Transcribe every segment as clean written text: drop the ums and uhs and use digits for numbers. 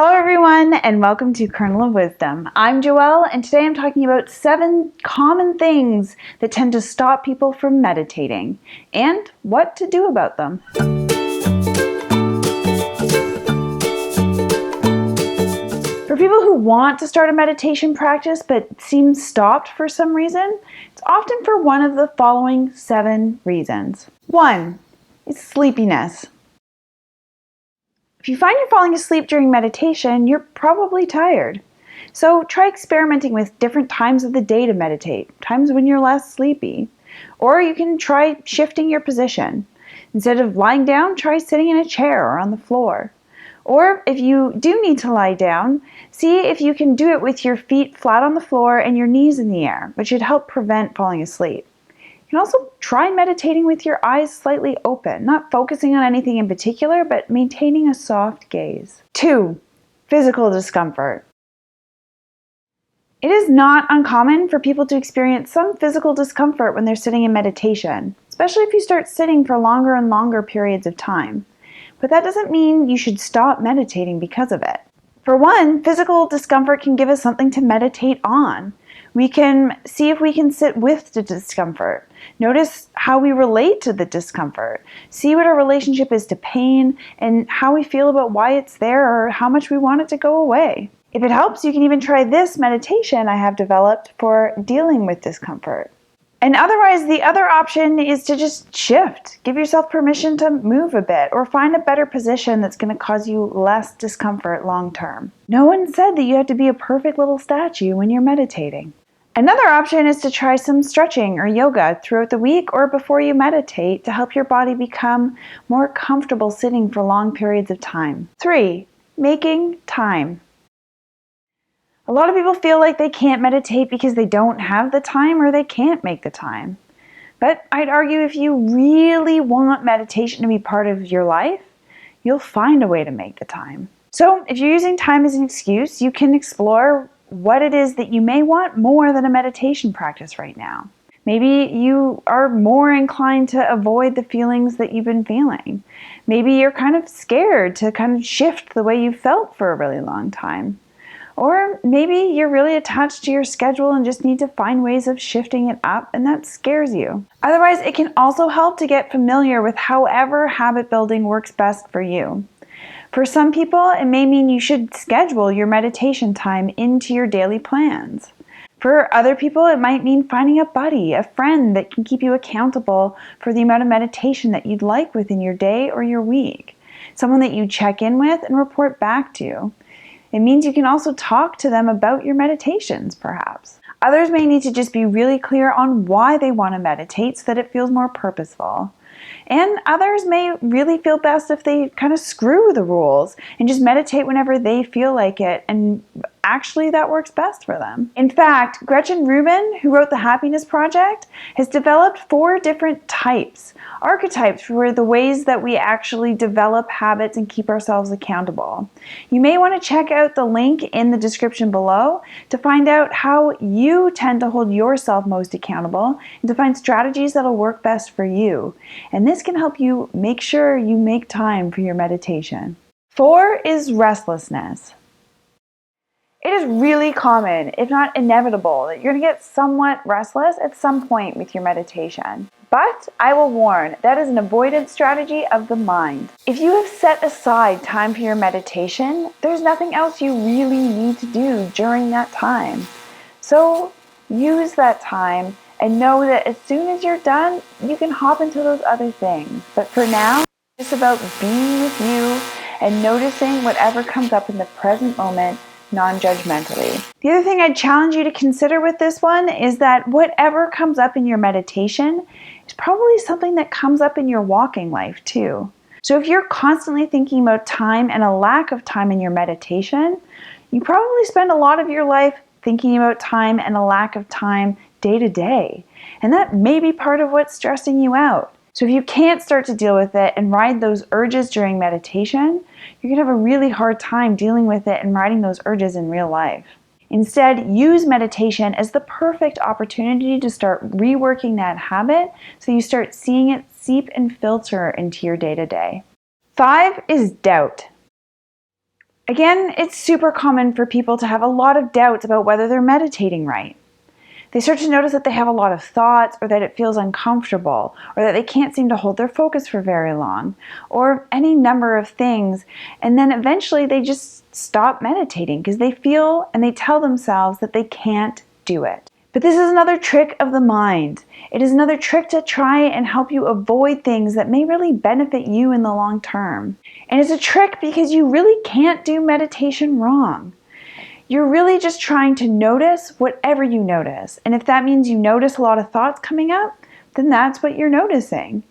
Hello everyone, and welcome to Kernel of Wisdom. I'm Joelle, and today I'm talking about 7 common things that tend to stop people from meditating, and what to do about them. For people who want to start a meditation practice but seem stopped for some reason, it's often for one of the following 7 reasons. 1 is sleepiness. If you find you're falling asleep during meditation, you're probably tired. So try experimenting with different times of the day to meditate, times when you're less sleepy. Or you can try shifting your position. Instead of lying down, try sitting in a chair or on the floor. Or if you do need to lie down, see if you can do it with your feet flat on the floor and your knees in the air, which should help prevent falling asleep. You can also try meditating with your eyes slightly open, not focusing on anything in particular, but maintaining a soft gaze. 2, physical discomfort. It is not uncommon for people to experience some physical discomfort when they're sitting in meditation, especially if you start sitting for longer and longer periods of time. But that doesn't mean you should stop meditating because of it. For one, physical discomfort can give us something to meditate on. We can see if we can sit with the discomfort. Notice how we relate to the discomfort. See what our relationship is to pain and how we feel about why it's there or how much we want it to go away. If it helps, you can even try this meditation I have developed for dealing with discomfort. And otherwise, the other option is to just shift. Give yourself permission to move a bit or find a better position that's going to cause you less discomfort long term. No one said that you have to be a perfect little statue when you're meditating. Another option is to try some stretching or yoga throughout the week or before you meditate to help your body become more comfortable sitting for long periods of time. 3, making time. A lot of people feel like they can't meditate because they don't have the time or they can't make the time. But I'd argue if you really want meditation to be part of your life, you'll find a way to make the time. So if you're using time as an excuse, you can explore what it is that you may want more than a meditation practice right now. Maybe you are more inclined to avoid the feelings that you've been feeling. Maybe you're kind of scared to kind of shift the way you've felt for a really long time. Or maybe you're really attached to your schedule and just need to find ways of shifting it up, and that scares you. Otherwise, it can also help to get familiar with however habit building works best for you. For some people, it may mean you should schedule your meditation time into your daily plans. For other people, it might mean finding a buddy, a friend that can keep you accountable for the amount of meditation that you'd like within your day or your week. Someone that you check in with and report back to. It means you can also talk to them about your meditations, perhaps. Others may need to just be really clear on why they want to meditate so that it feels more purposeful. And others may really feel best if they kind of screw the rules and just meditate whenever they feel like it, and actually that works best for them. In fact, Gretchen Rubin, who wrote The Happiness Project, has developed 4 different archetypes for the ways that we actually develop habits and keep ourselves accountable. You may want to check out the link in the description below to find out how you tend to hold yourself most accountable and to find strategies that'll work best for you. And this can help you make sure you make time for your meditation. 4 is restlessness. It is really common, if not inevitable, that you're going to get somewhat restless at some point with your meditation. But I will warn, that is an avoidance strategy of the mind. If you have set aside time for your meditation, there's nothing else you really need to do during that time. So use that time and know that as soon as you're done, you can hop into those other things. But for now, it's about being with you and noticing whatever comes up in the present moment non-judgmentally. The other thing I'd challenge you to consider with this one is that whatever comes up in your meditation is probably something that comes up in your walking life too. So if you're constantly thinking about time and a lack of time in your meditation, you probably spend a lot of your life thinking about time and a lack of time day to day. And that may be part of what's stressing you out. So if you can't start to deal with it and ride those urges during meditation, you're going to have a really hard time dealing with it and riding those urges in real life. Instead, use meditation as the perfect opportunity to start reworking that habit so you start seeing it seep and filter into your day-to-day. 5 is doubt. Again, it's super common for people to have a lot of doubts about whether they're meditating right. They start to notice that they have a lot of thoughts, or that it feels uncomfortable, or that they can't seem to hold their focus for very long, or any number of things, and then eventually they just stop meditating because they feel and they tell themselves that they can't do it. But this is another trick of the mind. It is another trick to try and help you avoid things that may really benefit you in the long term. And it's a trick because you really can't do meditation wrong. You're really just trying to notice whatever you notice. And if that means you notice a lot of thoughts coming up, then that's what you're noticing.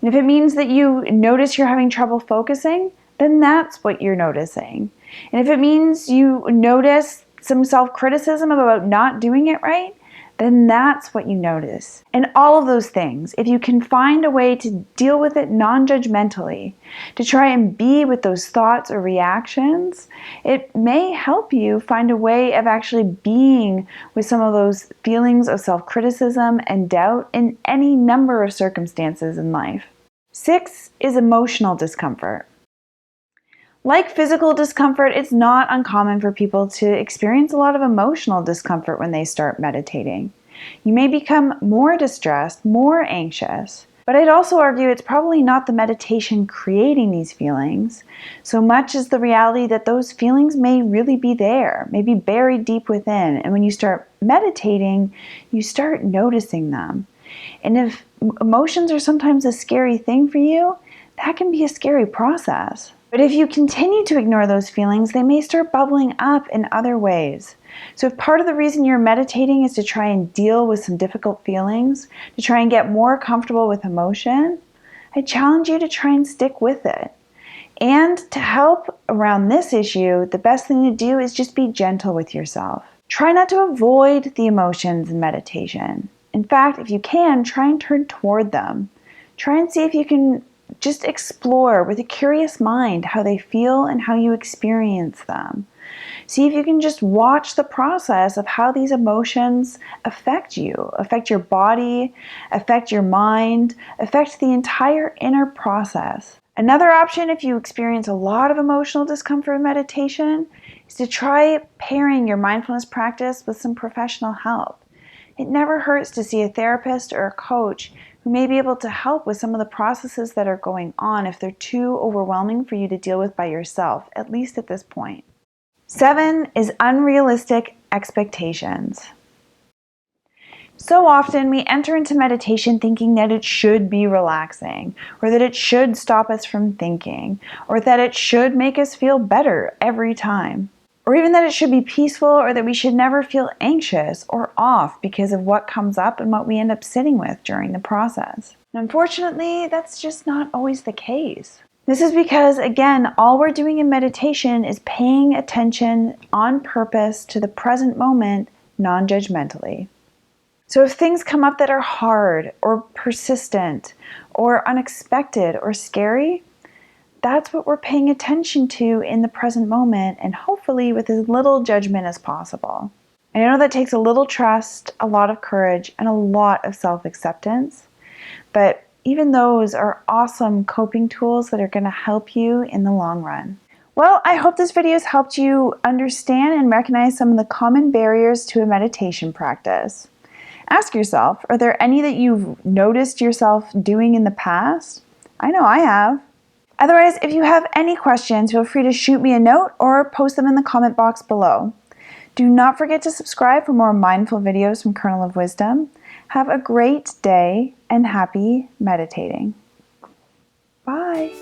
And if it means that you notice you're having trouble focusing, then that's what you're noticing. And if it means you notice some self-criticism about not doing it right, then that's what you notice. And all of those things, if you can find a way to deal with it non-judgmentally, to try and be with those thoughts or reactions, it may help you find a way of actually being with some of those feelings of self-criticism and doubt in any number of circumstances in life. 6 is emotional discomfort. Like physical discomfort, it's not uncommon for people to experience a lot of emotional discomfort when they start meditating. You may become more distressed, more anxious, but I'd also argue it's probably not the meditation creating these feelings so much as the reality that those feelings may really be there, maybe buried deep within. And when you start meditating, you start noticing them. And if emotions are sometimes a scary thing for you, that can be a scary process. But if you continue to ignore those feelings, they may start bubbling up in other ways. So if part of the reason you're meditating is to try and deal with some difficult feelings, to try and get more comfortable with emotion, I challenge you to try and stick with it. And to help around this issue, the best thing to do is just be gentle with yourself. Try not to avoid the emotions in meditation. In fact, if you can, try and turn toward them. Try and see if you can just explore with a curious mind how they feel and how you experience them. See if you can just watch the process of how these emotions affect you, affect your body, affect your mind, affect the entire inner process. Another option, if you experience a lot of emotional discomfort in meditation, is to try pairing your mindfulness practice with some professional help. It never hurts to see a therapist or a coach who may be able to help with some of the processes that are going on if they're too overwhelming for you to deal with by yourself, at least at this point. 7 is unrealistic expectations. So often we enter into meditation thinking that it should be relaxing, or that it should stop us from thinking, or that it should make us feel better every time. Or even that it should be peaceful, or that we should never feel anxious or off because of what comes up and what we end up sitting with during the process. And unfortunately, that's just not always the case. This is because, again, all we're doing in meditation is paying attention on purpose to the present moment non-judgmentally. So if things come up that are hard or persistent or unexpected or scary, that's what we're paying attention to in the present moment, and hopefully with as little judgment as possible. I know that takes a little trust, a lot of courage, and a lot of self-acceptance, but even those are awesome coping tools that are going to help you in the long run. Well, I hope this video has helped you understand and recognize some of the common barriers to a meditation practice. Ask yourself, are there any that you've noticed yourself doing in the past? I know I have. Otherwise, if you have any questions, feel free to shoot me a note or post them in the comment box below. Do not forget to subscribe for more mindful videos from Kernel of Wisdom. Have a great day and happy meditating. Bye.